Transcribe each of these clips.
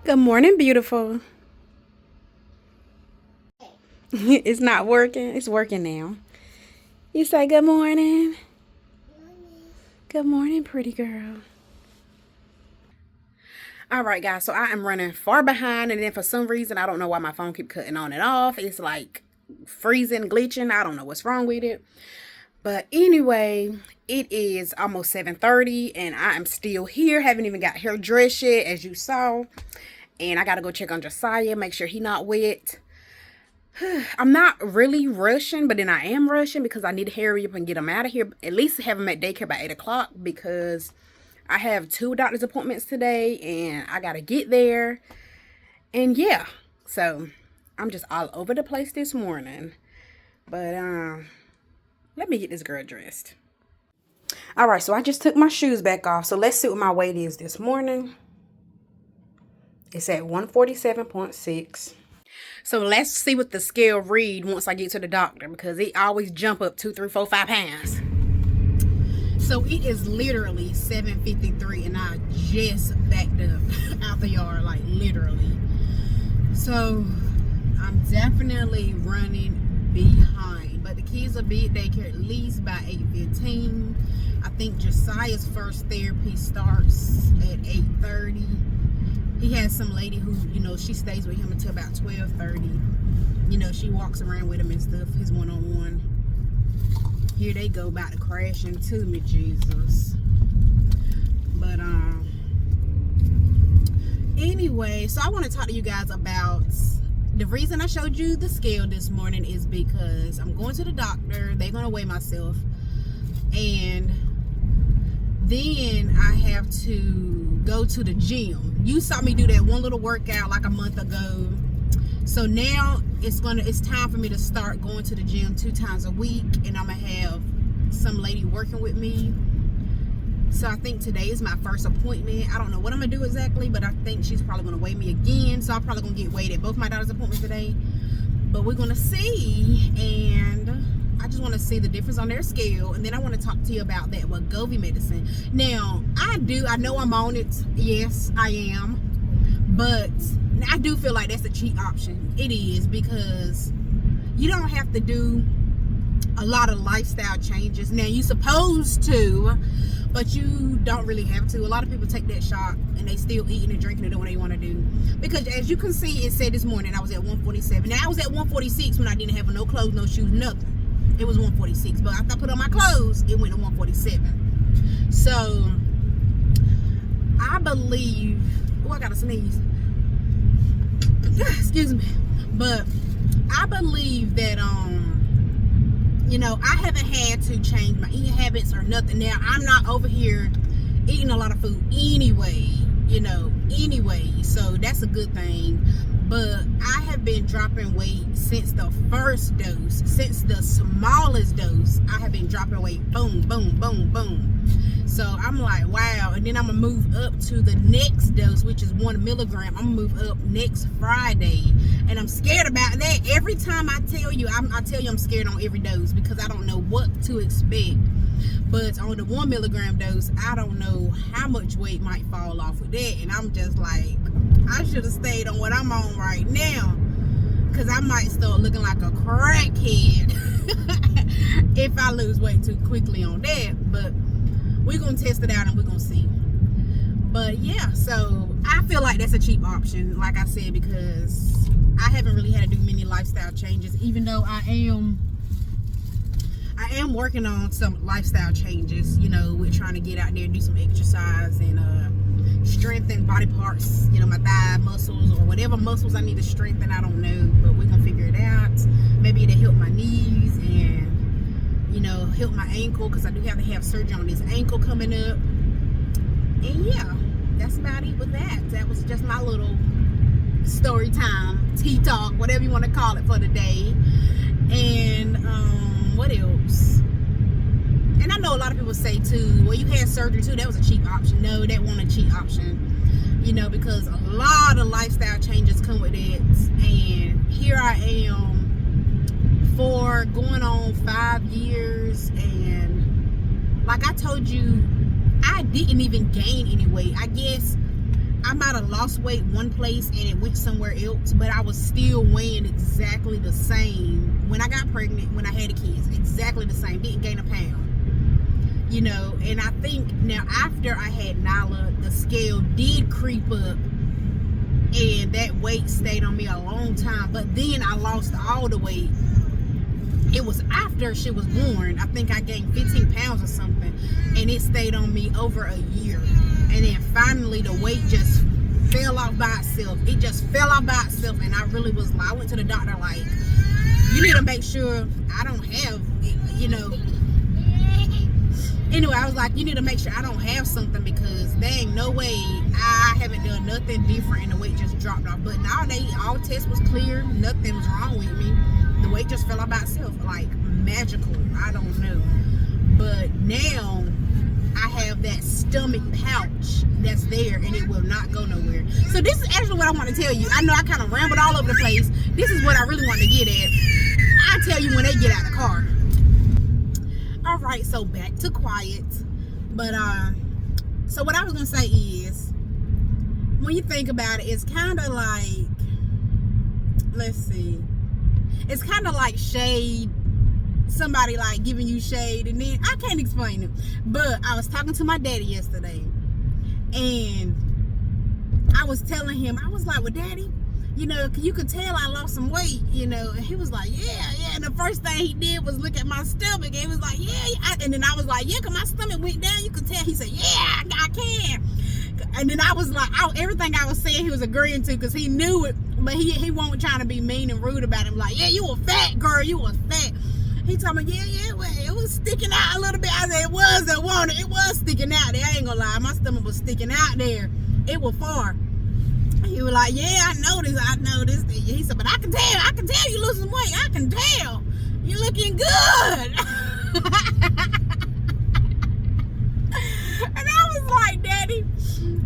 Good morning, beautiful. It's not working. It's working now. You say good morning. Good morning, pretty girl. All right, guys. So I am running far behind, and then for some reason, I don't know why my phone keep cutting on and off. It's like freezing, glitching. I don't know what's wrong with it. But anyway, it is almost 7:30, and I am still here. Haven't even got hair dressed yet, as you saw. And I gotta go check on Josiah, make sure he not wet. I'm not really rushing, but then I am rushing because I need to hurry up and get him out of here. At least have him at daycare by 8 o'clock because I have 2 doctor's appointments today and I got to get there. And yeah, so I'm just all over the place this morning. But let me get this girl dressed. All right, so I just took my shoes back off. So let's see what my weight is this morning. It's at 147.6. So let's see what the scale read once I get to the doctor because it always jump up 2, 3, 4, 5 pounds. So it is literally 7:53 and I just backed up out the yard, like literally. So I'm definitely running behind, but the kids will be at daycare at least by 8:15. I think Josiah's first therapy starts at 8:30. He has some lady who, she stays with him until about 12:30. She walks around with him and stuff, his one-on-one. Here they go, about to crash into me, Jesus. But, anyway, so I want to talk to you guys about the reason I showed you the scale this morning is because I'm going to the doctor. They're going to weigh myself. And then I have to go to the gym. You saw me do that one little workout like a month ago. So now it's time for me to start going to the gym 2 times a week, and I'm gonna have some lady working with me. So I think today is my first appointment. I don't know what I'm gonna do exactly, but I think she's probably gonna weigh me again. So I'm probably gonna get weighed at both my daughter's appointments today. But we're gonna see, and I just want to see the difference on their scale, and then I want to talk to you about that Wegovy medicine. Now, I know I'm on it. Yes, I am. But I do feel like that's a cheap option. It is, because you don't have to do a lot of lifestyle changes. Now, you're supposed to, but you don't really have to. A lot of people take that shot and they still eating and drinking and doing what they want to do. Because as you can see, it said this morning I was at 147. Now, I was at 146 when I didn't have no clothes, no shoes, nothing. It was 146, but after I put on my clothes, it went to 147. So I believe, I gotta sneeze. Excuse me. But I believe that I haven't had to change my eating habits or nothing. Now, I'm not over here eating a lot of food anyway, so that's a good thing. But I have been dropping weight since the first dose, since the smallest dose. I have been dropping weight, boom, boom, boom, boom. So I'm like, wow. And then I'm gonna move up to the next dose, which is 1 milligram. I'm gonna move up next Friday, and I'm scared about that. Every time I tell you, I'm scared on every dose because I don't know what to expect. But on the 1 milligram dose, I don't know how much weight might fall off with that, and I'm just like, I should have stayed on what I'm on right now, because I might start looking like a crackhead if I lose weight too quickly on that. But we're going to test it out and we're going to see. But yeah, so I feel like that's a cheap option, like I said, because I haven't really had to do many lifestyle changes, even though I am working on some lifestyle changes, with trying to get out there and do some exercise and strengthen body parts, my thigh muscles or whatever muscles I need to strengthen. I don't know, but we're gonna figure it out. Maybe it'll help my knees and help my ankle, because I do have to have surgery on this ankle coming up. And yeah, that's about it with that. That was just my little story time, tea talk, whatever you want to call it, for the day. And what else? And I know a lot of people say too, well, you had surgery too, that was a cheap option. No, that wasn't a cheap option, because a lot of lifestyle changes come with it. And here I am for going on 5 years, and like I told you, I didn't even gain any weight. I guess I might have lost weight one place and it went somewhere else, but I was still weighing exactly the same when I got pregnant, when I had the kids, exactly the same. Didn't gain a pound, you know. And I think now after I had Nala, the scale did creep up, and that weight stayed on me a long time. But then I lost all the weight. It was after she was born. I think I gained 15 pounds or something, and it stayed on me over a year. And then finally the weight just fell off by itself. It just fell off by itself, and I really was like, I went to the doctor like, you need to make sure I don't have, you know. Anyway, I was like, you need to make sure I don't have something, because there ain't no way I haven't done nothing different and the weight just dropped off. But now all tests was clear, nothing was wrong with me. The weight just fell off by itself, like magical. I don't know. But now I have that stomach pouch that's there, and it will not go nowhere. So this is actually what I want to tell you. I know I kind of rambled all over the place. This is what I really want to get at. I'll tell you when they get out of the car. All right, so back to quiet. But so what I was gonna say is, when you think about it, it's kind of like, let's see, it's kind of like shade. Somebody like giving you shade, and then I can't explain it. But I was talking to my daddy yesterday, and I was telling him, I was like, well, Daddy, you know, you could tell I lost some weight, you know. And he was like, yeah. And the first thing he did was look at my stomach, and he was like, yeah. And then I was like, yeah, because my stomach went down, you could tell. He said, yeah, I can. And then I was like, everything I was saying he was agreeing to, because he knew it, but he wasn't trying to be mean and rude about it. Like, yeah, you were fat, girl, you were fat. He told me, yeah, well, it was sticking out a little bit. I said, it was sticking out there. I ain't gonna lie, my stomach was sticking out there. It was far. He was like, yeah, I noticed. He said, but I can tell you losing weight. I can tell. You're looking good. And I was like, Daddy,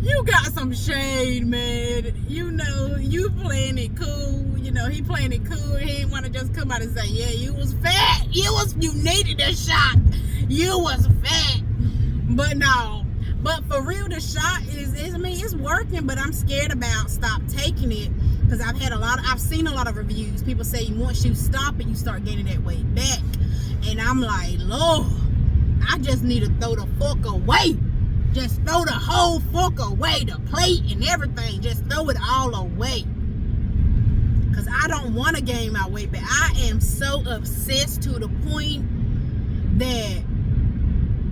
you got some shade, man. You know, you playing it cool. You know, he playing it cool. He didn't want to just come out and say, yeah, you was fat. You needed a shot. You was fat. But no. But for real, the shot it's working, but I'm scared about stop taking it, because I've seen a lot of reviews. People say once you stop it, you start gaining that weight back. And I'm like, Lord, I just need to throw the fuck away. Just throw the whole fuck away, the plate and everything. Just throw it all away. Because I don't want to gain my weight back. I am so obsessed to the point that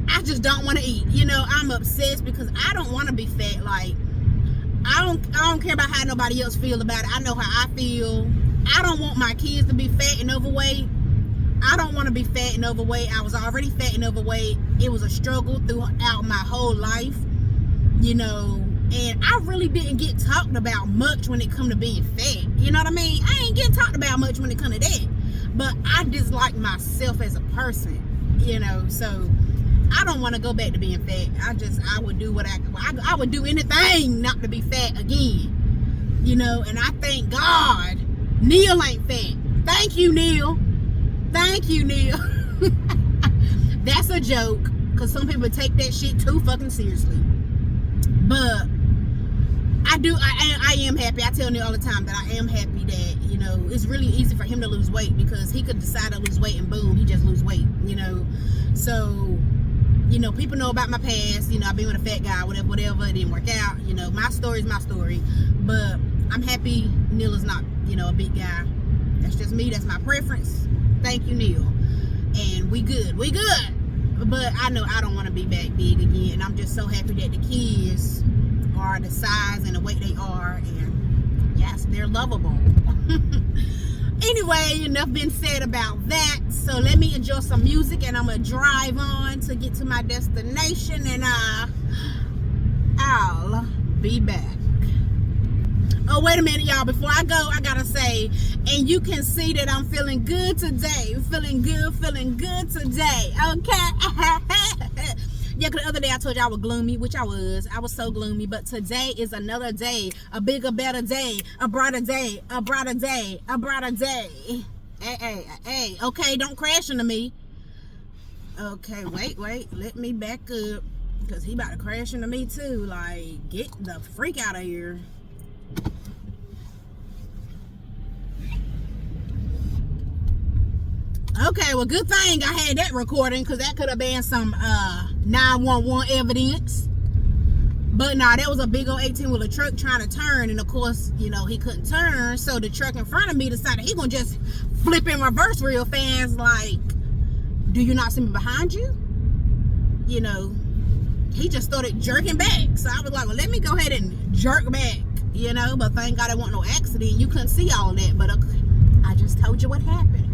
I just don't want to eat. You know, I'm obsessed because I don't want to be fat. Like, I don't care about how nobody else feel about it. I know how I feel. I don't want my kids to be fat and overweight. I don't want to be fat and overweight. I was already fat and overweight. It was a struggle throughout my whole life, you know, and I really didn't get talked about much when it come to being fat. You know what I mean? I ain't getting talked about much when it come to that. But I dislike myself as a person, you know, so I don't want to go back to being fat. I would do I would do anything not to be fat again, you know. And I thank God Neil ain't fat. Thank you, Neil. That's a joke, because some people take that shit too fucking seriously. But I am happy. I tell Neil all the time that I am happy that, you know, it's really easy for him to lose weight, because he could decide to lose weight and boom, he just lose weight, you know. So, you know, people know about my past. You know, I've been with a fat guy, whatever. It didn't work out. You know, my story is my story. But I'm happy Neil is not, you know, a big guy. That's just me. That's my preference. Thank you, Neil. And we good. But I know I don't want to be back big again. And I'm just so happy that the kids are the size and the weight they are. And yes, they're lovable. Anyway, enough been said about that. So let me enjoy some music, and I'm gonna drive on to get to my destination, and I'll be back. Oh, wait a minute, y'all. Before I go, I gotta say, and you can see that I'm feeling good today. Feeling good today. Okay. Yeah, because the other day I told you I was gloomy, which I was. I was so gloomy. But today is another day. A bigger, better day. A brighter day. A brighter day. A brighter day. Hey. Okay, don't crash into me. Okay, wait. Let me back up. Because he about to crash into me too. Like, get the freak out of here. Okay, well, good thing I had that recording, because that could have been some 911 evidence. But nah, that was a big old 18-wheeler truck trying to turn, and of course, you know, he couldn't turn, so the truck in front of me decided he gonna just flip in reverse real fast, like, do you not see me behind you? You know, he just started jerking back. So I was like, well, let me go ahead and jerk back, you know, but thank God it wasn't no accident. You couldn't see all that, but I just told you what happened.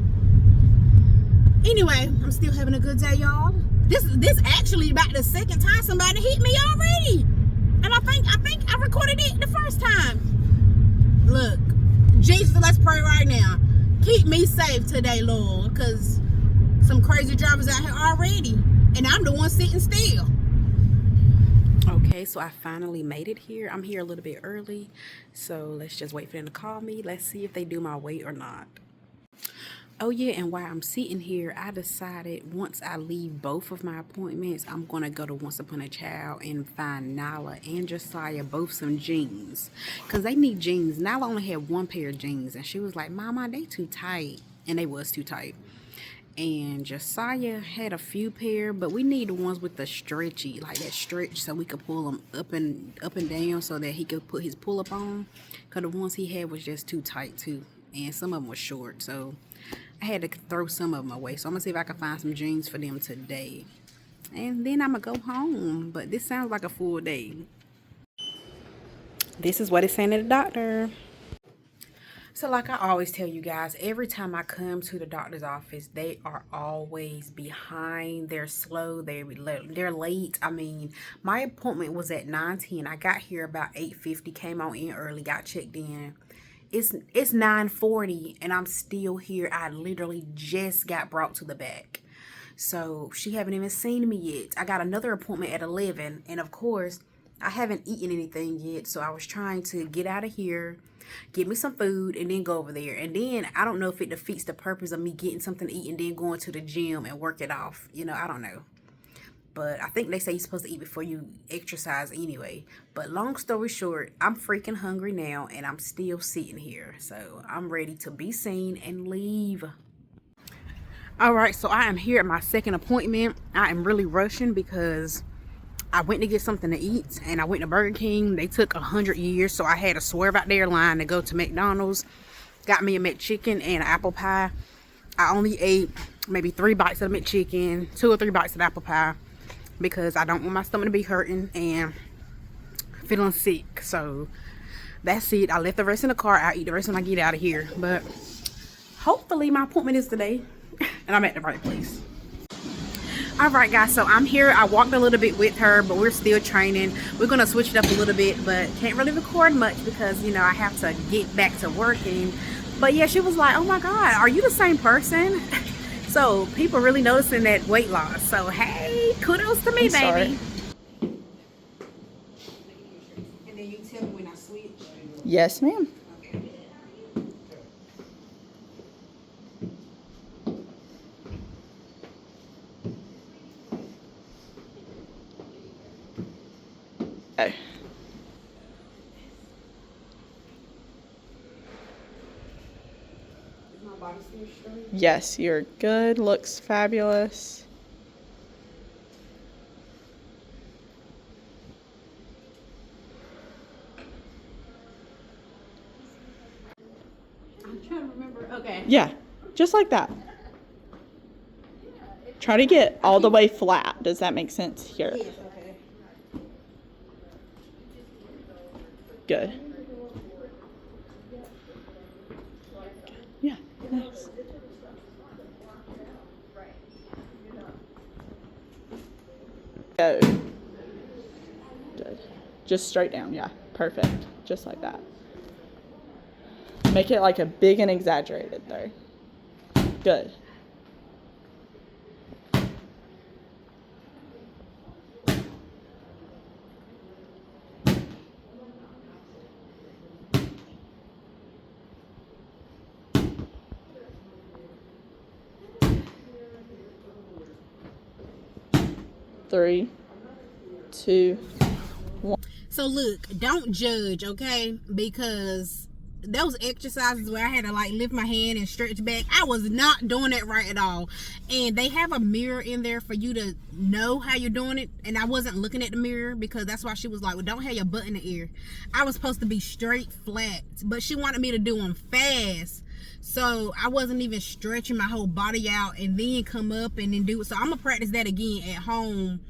Anyway, I'm still having a good day, y'all. This actually about the second time somebody hit me already. And I think I recorded it the first time. Look, Jesus, let's pray right now. Keep me safe today, Lord, because some crazy drivers out here already, and I'm the one sitting still. Okay, so I finally made it here. I'm here a little bit early, so let's just wait for them to call me. Let's see if they do my weight or not. Oh yeah, and while I'm sitting here, I decided once I leave both of my appointments, I'm going to go to Once Upon a Child and find Nala and Josiah both some jeans. Because they need jeans. Nala only had one pair of jeans, and she was like, Mama, they too tight. And they was too tight. And Josiah had a few pair, but we need the ones with the stretchy, like that stretch, so we could pull them up and down so that he could put his pull-up on. Because the ones he had was just too tight, too. And some of them were short, so I had to throw some of them away. So I'm going to see if I can find some jeans for them today. And then I'm going to go home. But this sounds like a full day. This is what it's saying to the doctor. So like I always tell you guys, every time I come to the doctor's office, they are always behind. They're slow. They're late. I mean, my appointment was at 9:10. I got here about 8:50, came on in early, got checked in. It's 9:40 and I'm still here. I literally just got brought to the back. So she haven't even seen me yet. I got another appointment at 11, and of course, I haven't eaten anything yet. So I was trying to get out of here, get me some food, and then go over there. And then I don't know if it defeats the purpose of me getting something to eat and then going to the gym and work it off. You know, I don't know. But I think they say you're supposed to eat before you exercise anyway. But long story short, I'm freaking hungry now, and I'm still sitting here. So I'm ready to be seen and leave. All right, so I am here at my second appointment. I am really rushing because I went to get something to eat, and I went to Burger King. They took 100 years, so I had to swerve out their line to go to McDonald's. Got me a McChicken and an apple pie. I only ate maybe 3 bites of the McChicken, 2 or 3 bites of the apple pie, because I don't want my stomach to be hurting and feeling sick. So that's it. I left the rest in the car. I'll eat the rest when I get out of here. But hopefully my appointment is today and I'm at the right place. Alright guys, so I'm here. I walked a little bit with her, but we're still training. We're going to switch it up a little bit, but can't really record much because, you know, I have to get back to working. But yeah, she was like, oh my God, are you the same person? So people really noticing that weight loss. So hey, kudos to me, baby. Sorry. And then you tell me when I switch. Yes, ma'am. Okay. Is my body still straight? Yes, you're good. Looks fabulous. I'm trying to remember. Okay. Yeah, just like that. Try to get all the way flat. Does that make sense? Here. Yes, okay. Good. Yeah, nice. Good. Good. Just straight down, yeah. Perfect. Just like that. Make it like a big and exaggerated there. Good. Three, 2, 1. So look, don't judge, okay? Because those exercises where I had to like lift my hand and stretch back, I was not doing that right at all. And they have a mirror in there for you to know how you're doing it. And I wasn't looking at the mirror because that's why she was like, well, don't have your butt in the air. I was supposed to be straight flat, but she wanted me to do them fast. So I wasn't even stretching my whole body out and then come up and then do it. So I'm gonna practice that again at home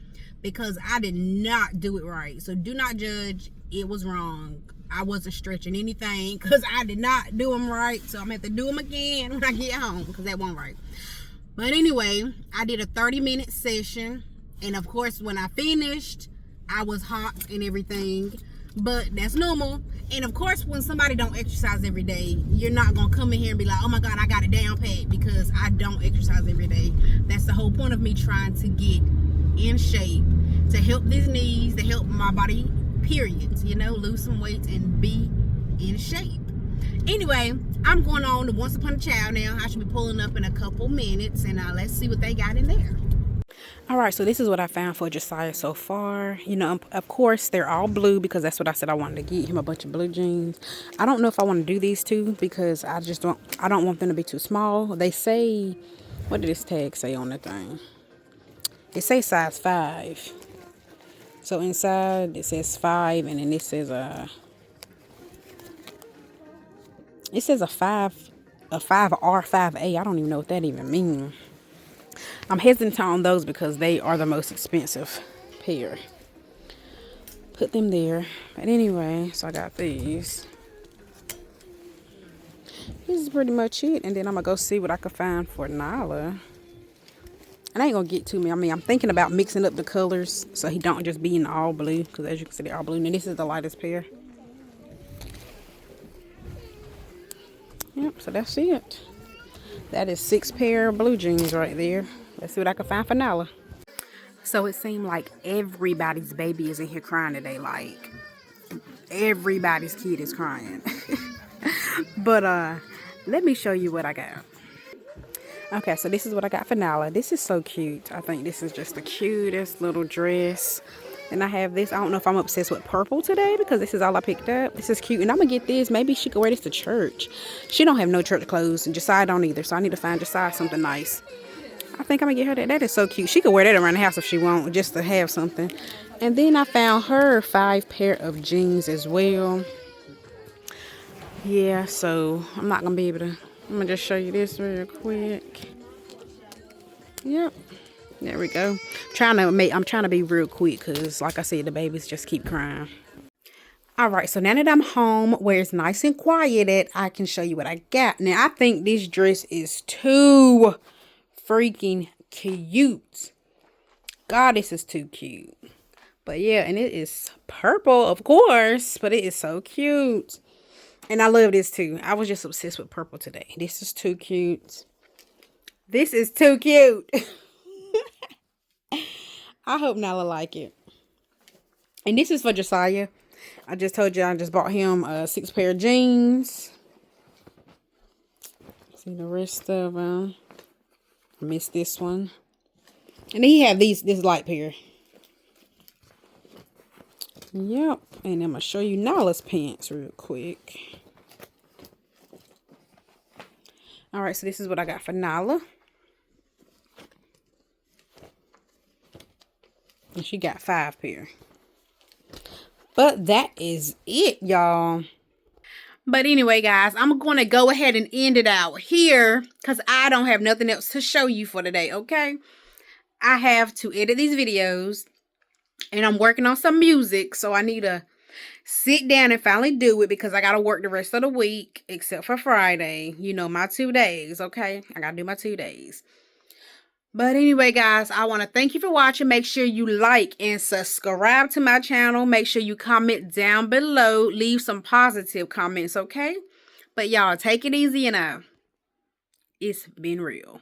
because I did not do it right. So do not judge. It was wrong. I wasn't stretching anything because I did not do them right. So I'm going to have to do them again when I get home because that wasn't right. But anyway, I did a 30-minute session. And of course, when I finished, I was hot and everything. But that's normal. And of course, when somebody don't exercise every day, you're not going to come in here and be like, oh my God, I got it down pat, because I don't exercise every day. That's the whole point of me trying to get in shape, to help these knees, to help my body, period, you know, lose some weight and be in shape. Anyway, I'm going on to Once Upon a Child now. I should be pulling up in a couple minutes, and let's see what they got in there. All right, so this is what I found for Josiah so far. You know, of course, they're all blue because that's what I said I wanted to get him, a bunch of blue jeans. I don't know if I want to do these two because I don't want them to be too small. They say, what did this tag say on the thing? It says size 5. So inside it says 5, and then it says a 5R, 5A. I don't even know what that even means. I'm hesitant on those because they are the most expensive pair. Put them there. But anyway, so I got these. This is pretty much it. And then I'm going to go see what I can find for Nyla. And I ain't going to get to me. I mean, I'm thinking about mixing up the colors so he don't just be in all blue. Because as you can see, they're all blue. And this is the lightest pair. Yep, so that's it. That is 6 pair of blue jeans right there. Let's see what I can find for Nyla. So it seemed like everybody's baby is in here crying today. Like, everybody's kid is crying. But let me show you what I got. Okay, so this is what I got for Nyla. This is so cute. I think this is just the cutest little dress. And I have this. I don't know if I'm obsessed with purple today because this is all I picked up. This is cute. And I'm going to get this. Maybe she could wear this to church. She don't have no church clothes. And Josiah don't either. So I need to find Josiah something nice. I think I'm going to get her that. That is so cute. She could wear that around the house if she wants, just to have something. And then I found her 5 pair of jeans as well. Yeah, so I'm not going to be able to. I'm going to just show you this real quick. Yep. There we go. I'm trying to be real quick because, like I said, the babies just keep crying. All right, so now that I'm home where it's nice and quiet at, I can show you what I got. Now, I think this dress is too freaking cute. God, this is too cute. But yeah, and it is purple, of course, but it is so cute. And I love this too. I was just obsessed with purple today. This is too cute. This is too cute. I hope Nala like it. And this is for Josiah. I just told you I just bought him 6 pair of jeans. See the rest of them. I missed this one. And then he have this light pair. Yep. And I'm going to show you Nala's pants real quick. Alright, so this is what I got for Nala. And she got 5 pair. But that is it, y'all. But anyway, guys, I'm going to go ahead and end it out here because I don't have nothing else to show you for today, okay? I have to edit these videos and I'm working on some music, so I need to sit down and finally do it because I got to work the rest of the week except for Friday. You know, my 2 days, okay? I got to do my 2 days. But anyway, guys, I want to thank you for watching. Make sure you like and subscribe to my channel. Make sure you comment down below. Leave some positive comments, okay? But y'all, take it easy and it's been real.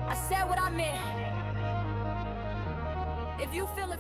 I said what I meant. If you feel it,